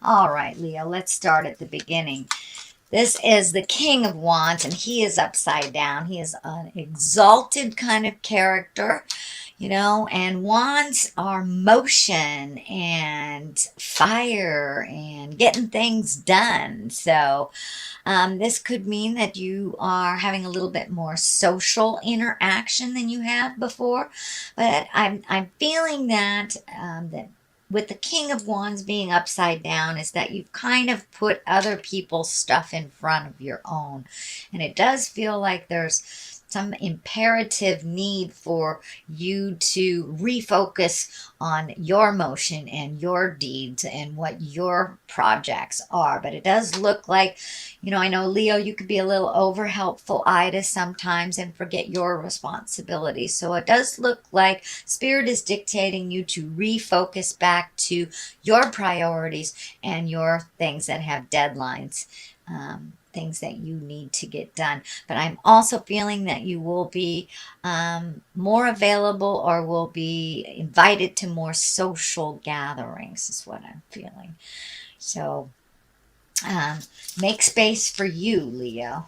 All right, Leo, let's start at the beginning. This is the King of Wands, and he is upside down. He is an exalted kind of character, and wands are motion and fire and getting things done. So, this could mean that you are having a little bit more social interaction than you have before. But I'm feeling that with the King of Wands being upside down is that you've kind of put other people's stuff in front of your own. And it does feel like there's some imperative need for you to refocus on your motion and your deeds and what your projects are. But it does look like, I know, Leo, you could be a little over helpful Ida sometimes and forget your responsibilities. So it does look like Spirit is dictating you to refocus back to your priorities and your things that have deadlines. Things that you need to get done. But I'm also feeling that you will be more available or will be invited to more social gatherings, is what I'm feeling. So um, make space for you, Leo.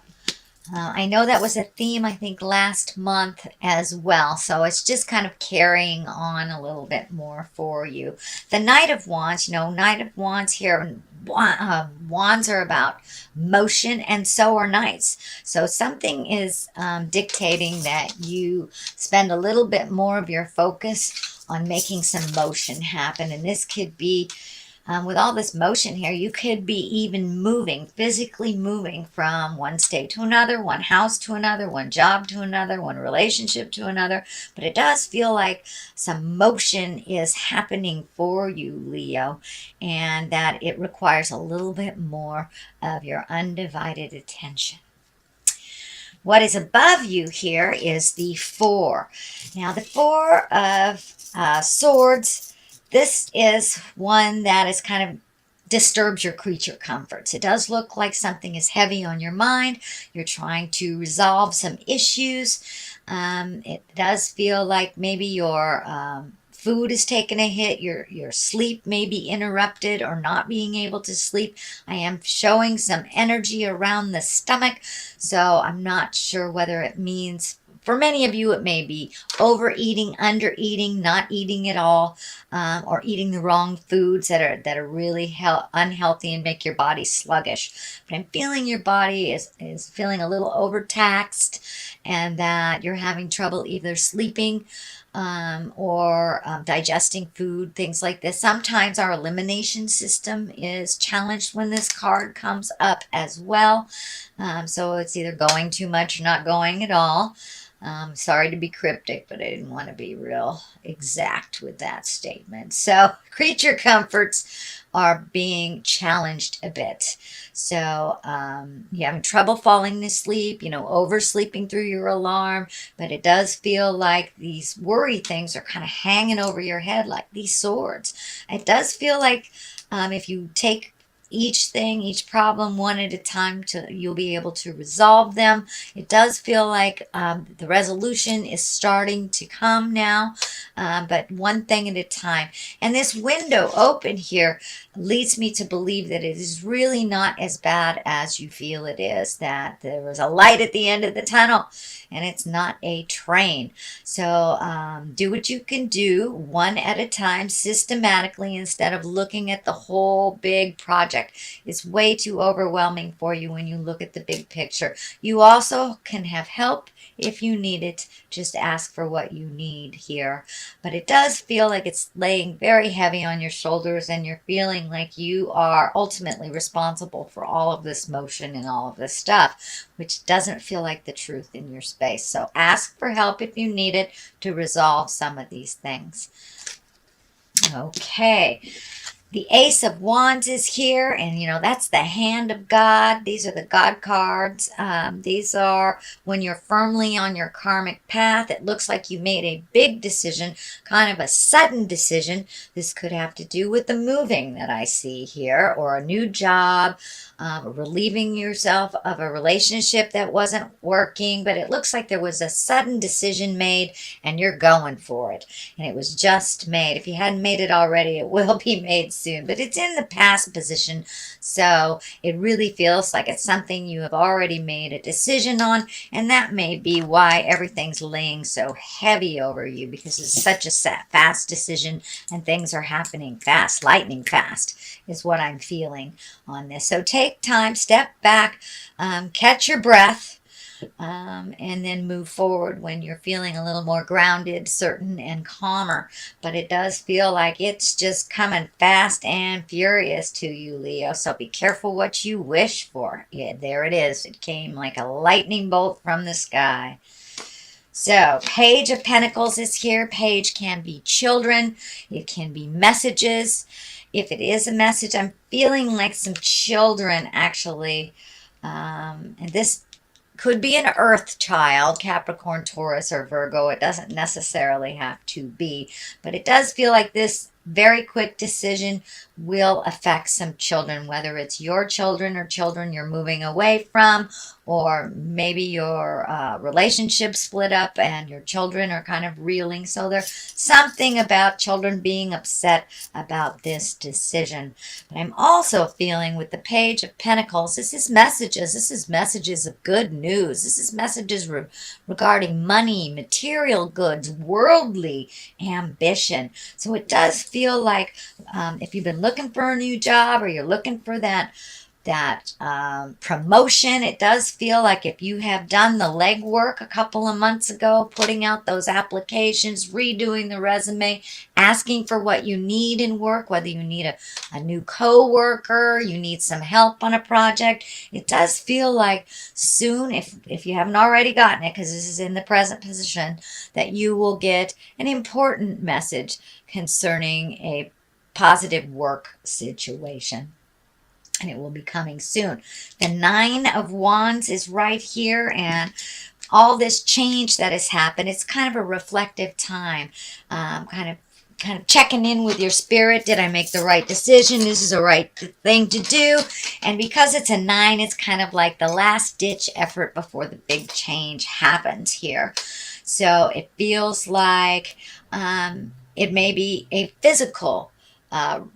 I know that was a theme, I think, last month as well. So it's just kind of carrying on a little bit more for you. The Knight of Wands, Knight of Wands here, wands are about motion, and so are knights. So something is dictating that you spend a little bit more of your focus on making some motion happen. And this could be with all this motion here, you could be even moving, physically moving from one state to another, one house to another, one job to another, one relationship to another. But it does feel like some motion is happening for you, Leo, and that it requires a little bit more of your undivided attention. What is above you here is the Four. Now, the Four of Swords, this is one that is kind of disturbs your creature comforts. It does look like something is heavy on your mind. You're trying to resolve some issues. It does feel like maybe your food is taking a hit. Your sleep may be interrupted or not being able to sleep. I am showing some energy around the stomach, so I'm not sure whether it means, for many of you, it may be overeating, undereating, not eating at all, or eating the wrong foods that are really unhealthy and make your body sluggish. But I'm feeling your body is feeling a little overtaxed, and that you're having trouble either sleeping or digesting food, things like this. Sometimes our elimination system is challenged when this card comes up as well. So it's either going too much or not going at all. Sorry to be cryptic, but I didn't want to be real exact with that statement. So creature comforts are being challenged a bit. So you're having trouble falling to sleep, oversleeping through your alarm, but it does feel like these worry things are kind of hanging over your head like these swords. It does feel like if you take each problem one at a time, you'll be able to resolve them. It does feel like the resolution is starting to come now, but one thing at a time. And this window open here leads me to believe that it is really not as bad as you feel it is, that there was a light at the end of the tunnel and it's not a train. So do what you can do one at a time, systematically, instead of looking at the whole big project. It's way too overwhelming for you when you look at the big picture. You also can have help if you need it. Just ask for what you need here. But it does feel like it's laying very heavy on your shoulders, and you're feeling like you are ultimately responsible for all of this motion and all of this stuff, which doesn't feel like the truth in your space. So ask for help if you need it to resolve some of these things. Okay. The Ace of Wands is here, and that's the hand of God. These are the God cards. These are when you're firmly on your karmic path. It looks like you made a big decision, kind of a sudden decision. This could have to do with the moving that I see here, or a new job, relieving yourself of a relationship that wasn't working. But it looks like there was a sudden decision made, and you're going for it. And it was just made. If you hadn't made it already, it will be made soon, but it's in the past position. So it really feels like it's something you have already made a decision on. And that may be why everything's laying so heavy over you, because it's such a fast decision and things are happening fast, lightning fast is what I'm feeling on this. So take time, step back, catch your breath, and then move forward when you're feeling a little more grounded, certain, and calmer. But it does feel like it's just coming fast and furious to you, Leo. So be careful what you wish for. Yeah, there it is. It came like a lightning bolt from the sky. So, Page of Pentacles is here. Page can be children. It can be messages. If it is a message, I'm feeling like some children, actually. And this could be an earth child, Capricorn, Taurus, or Virgo. It doesn't necessarily have to be, but it does feel like this very quick decision will affect some children, whether it's your children or children you're moving away from, or maybe your relationship split up and your children are kind of reeling. So there's something about children being upset about this decision. But I'm also feeling with the Page of Pentacles, this is messages. This is messages of good news. This is messages regarding money, material goods, worldly ambition. So it does feel like if you've been looking for a new job or you're looking for that promotion, it does feel like if you have done the legwork a couple of months ago, putting out those applications, redoing the resume, asking for what you need in work, whether you need a new coworker, you need some help on a project, it does feel like soon, if you haven't already gotten it, because this is in the present position, that you will get an important message concerning a positive work situation. And it will be coming soon. The 9 of Wands is right here, and all this change that has happened, it's kind of a reflective time, kind of checking in with your spirit. Did I make the right decision? This is the right thing to do. And because it's a 9, it's kind of like the last ditch effort before the big change happens here. So it feels like it may be a physical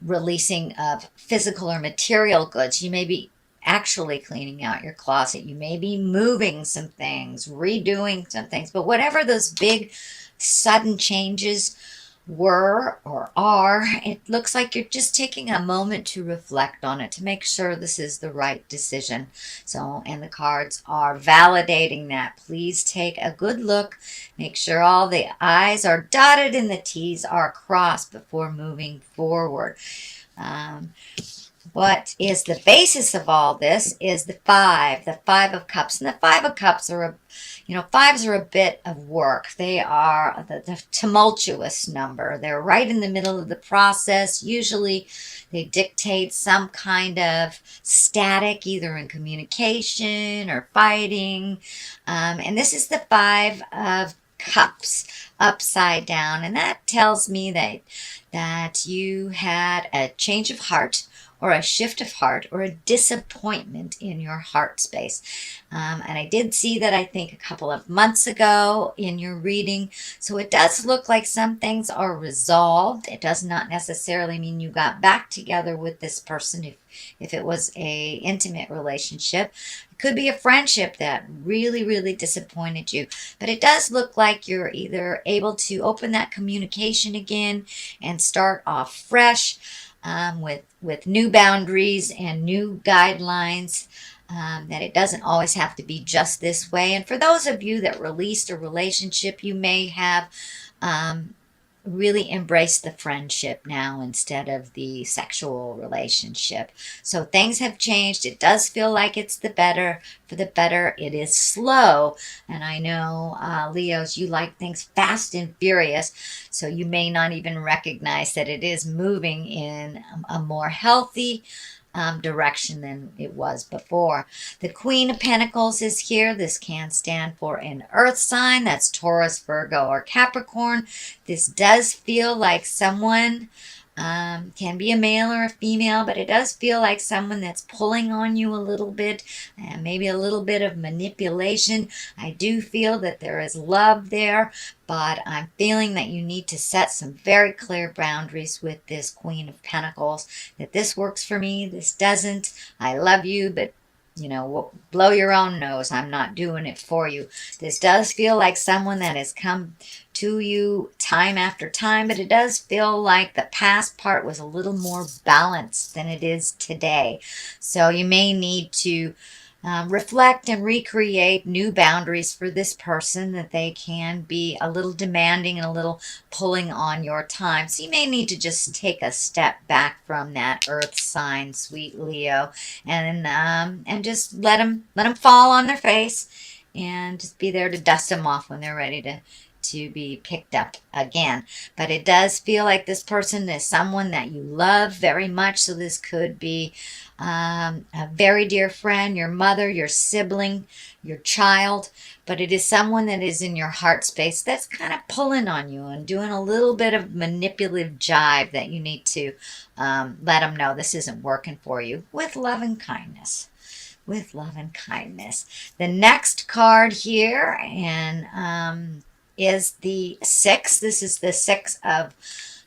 releasing of physical or material goods. You may be actually cleaning out your closet. You may be moving some things, redoing some things. But whatever those big sudden changes were or are, it looks like you're just taking a moment to reflect on it, to make sure this is the right decision. So, and the cards are validating that. Please take a good look. Make sure all the I's are dotted and the T's are crossed before moving forward. What is the basis of all this is the 5 of Cups. And the 5 of Cups are fives are a bit of work. They are the tumultuous number. They're right in the middle of the process. Usually they dictate some kind of static, either in communication or fighting. And this is the 5 of Cups upside down. And that tells me that you had a change of heart, or a shift of heart, or a disappointment in your heart space. And I did see that, I think, a couple of months ago in your reading. So it does look like some things are resolved. It does not necessarily mean you got back together with this person if it was a intimate relationship. It could be a friendship that really, really disappointed you. But it does look like you're either able to open that communication again and start off fresh, with new boundaries and new guidelines, that it doesn't always have to be just this way. And for those of you that released a relationship, you may have really embraced the friendship now instead of the sexual relationship. So things have changed. It does feel like it's for the better. It is slow. And I know, Leos, you like things fast and furious. So you may not even recognize that it is moving in a more healthy direction than it was before. The Queen of Pentacles is here. This can stand for an earth sign. That's Taurus, Virgo, or Capricorn. This does feel like someone Can be a male or a female, but it does feel like someone that's pulling on you a little bit, and maybe a little bit of manipulation. I do feel that there is love there, but I'm feeling that you need to set some very clear boundaries with this Queen of Pentacles, that this works for me, this doesn't. I love you, but blow your own nose. I'm not doing it for you. This does feel like someone that has come to you time after time, but it does feel like the past part was a little more balanced than it is today. So you may need to reflect and recreate new boundaries for this person, that they can be a little demanding and a little pulling on your time. So you may need to just take a step back from that earth sign, sweet Leo, and just let them fall on their face, and just be there to dust them off when they're ready to be picked up again. But it does feel like this person is someone that you love very much. So this could be a very dear friend, your mother, your sibling, your child, but it is someone that is in your heart space that's kind of pulling on you and doing a little bit of manipulative jive, that you need to let them know this isn't working for you, with love and kindness. With love and kindness. The next card here is the Six. This is the Six of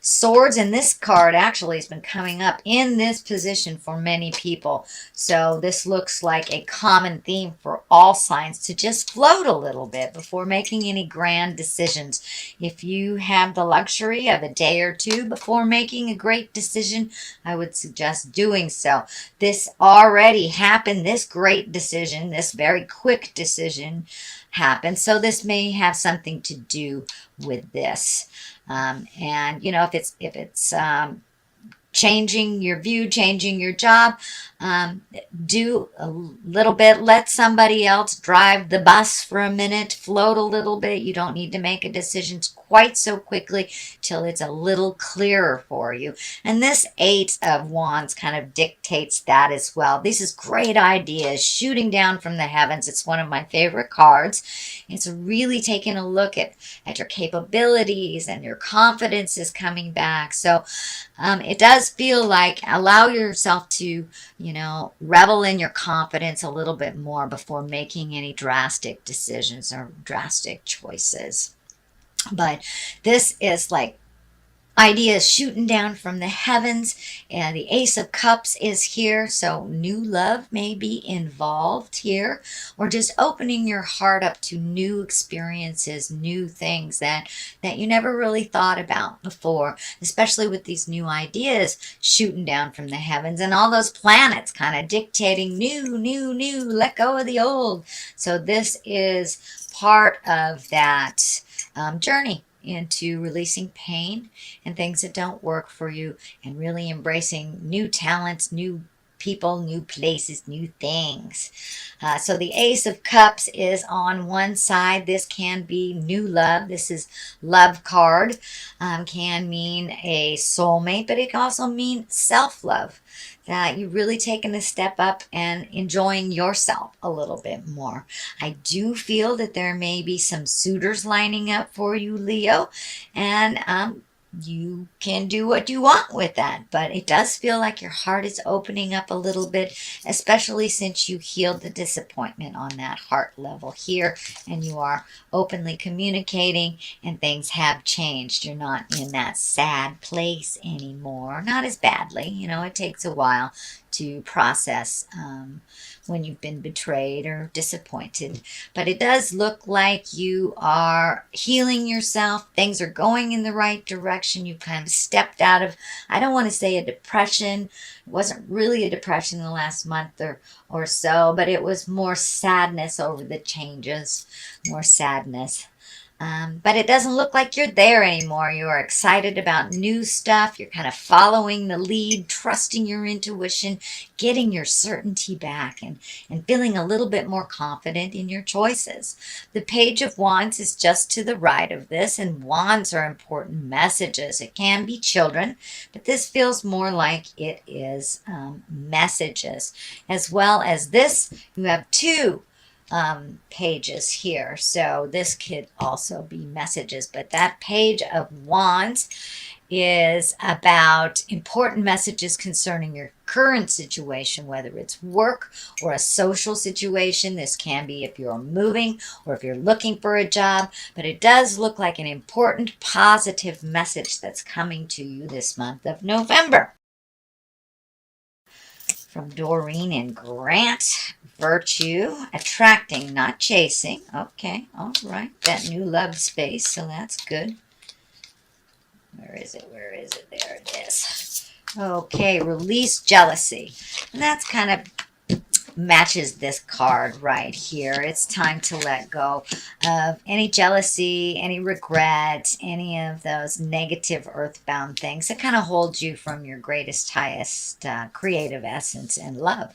Swords, and this card actually has been coming up in this position for many people. So this looks like a common theme for all signs, to just float a little bit before making any grand decisions. If you have the luxury of a day or two before making a great decision, I would suggest doing so. This already happened, this great decision, this very quick decision happened. So this may have something to do with this. And if it's changing your view, changing your job, do a little bit, let somebody else drive the bus for a minute, float a little bit. You don't need to make a decision quite so quickly till it's a little clearer for you. And this Eight of Wands kind of dictates that as well. This is great ideas shooting down from the heavens. It's one of my favorite cards. It's really taking a look at your capabilities, and your confidence is coming back. So it does feel like allow yourself to, revel in your confidence a little bit more before making any drastic decisions or drastic choices. But this is like ideas shooting down from the heavens, and the Ace of Cups is here. So new love may be involved here, or just opening your heart up to new experiences, new things that you never really thought about before, especially with these new ideas shooting down from the heavens, and all those planets kind of dictating new, let go of the old. So this is part of that journey into releasing pain and things that don't work for you, and really embracing new talents, new people, new places, new things. So the Ace of Cups is on one side. This can be new love. This is love card. Can mean a soulmate, but it can also mean self-love. That you're really taking a step up and enjoying yourself a little bit more. I do feel that there may be some suitors lining up for you, Leo, and you can do what you want with that, but it does feel like your heart is opening up a little bit, especially since you healed the disappointment on that heart level here, and you are openly communicating, and things have changed. You're not in that sad place anymore, not as badly. It takes a while to process when you've been betrayed or disappointed. But it does look like you are healing yourself. Things are going in the right direction. You've kind of stepped out of, I don't want to say a depression. It wasn't really a depression in the last month or so, but it was more sadness over the changes, more sadness. But it doesn't look like you're there anymore. You are excited about new stuff. You're kind of following the lead, trusting your intuition, getting your certainty back, and feeling a little bit more confident in your choices. The Page of Wands is just to the right of this, and wands are important messages. It can be children, but this feels more like it is messages. As well as this, you have two pages here. So this could also be messages, but that Page of Wands is about important messages concerning your current situation, whether it's work or a social situation. This can be if you're moving or if you're looking for a job, but it does look like an important positive message that's coming to you this month of November. From Doreen and Grant, virtue, attracting, not chasing. Okay, all right. That new love space, so that's good. Where is it? Where is it? There it is. Okay, release jealousy. And that's kind of matches this card right here. It's time to let go of any jealousy, any regret, any of those negative earthbound things that kind of hold you from your greatest, highest creative essence and love.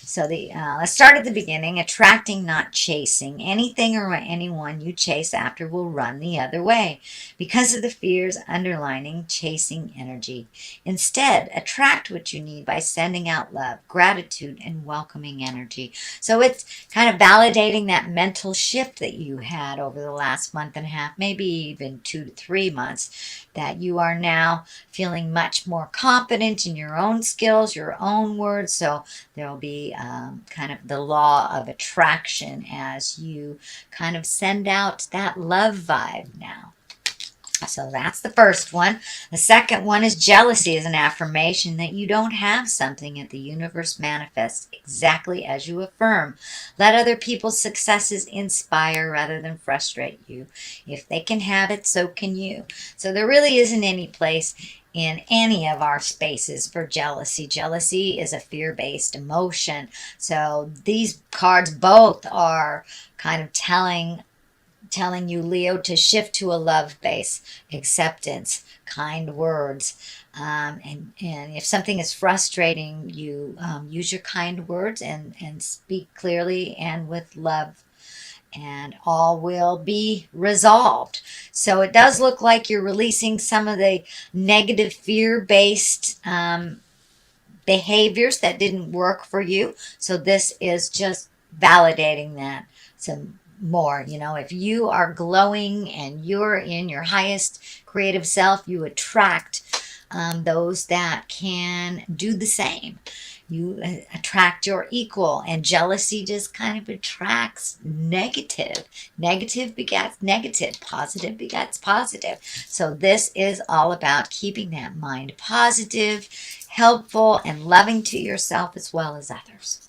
So let's start at the beginning. Attracting, not chasing. Anything or anyone you chase after will run the other way because of the fears underlining chasing energy. Instead, attract what you need by sending out love, gratitude, and welcoming energy. So it's kind of validating that mental shift that you had over the last month and a half, maybe even 2 to 3 months, that you are now feeling much more confident in your own skills, your own words. So there will be kind of the law of attraction as you kind of send out that love vibe now. So that's the first one. The second one is jealousy is an affirmation that you don't have something that the universe manifests exactly as you affirm. Let other people's successes inspire rather than frustrate you. If they can have it, so can you. So there really isn't any place in any of our spaces for jealousy. Jealousy is a fear-based emotion. So these cards both are kind of telling you, Leo, to shift to a love base, acceptance, kind words. And if something is frustrating you, use your kind words and speak clearly and with love, and all will be resolved. So it does look like you're releasing some of the negative fear-based behaviors that didn't work for you. So this is just validating that some more. If you are glowing and you're in your highest creative self, you attract those that can do the same. You attract your equal, and jealousy just kind of attracts negative. Negative begets negative. Positive begets positive. So this is all about keeping that mind positive, helpful, and loving to yourself as well as others.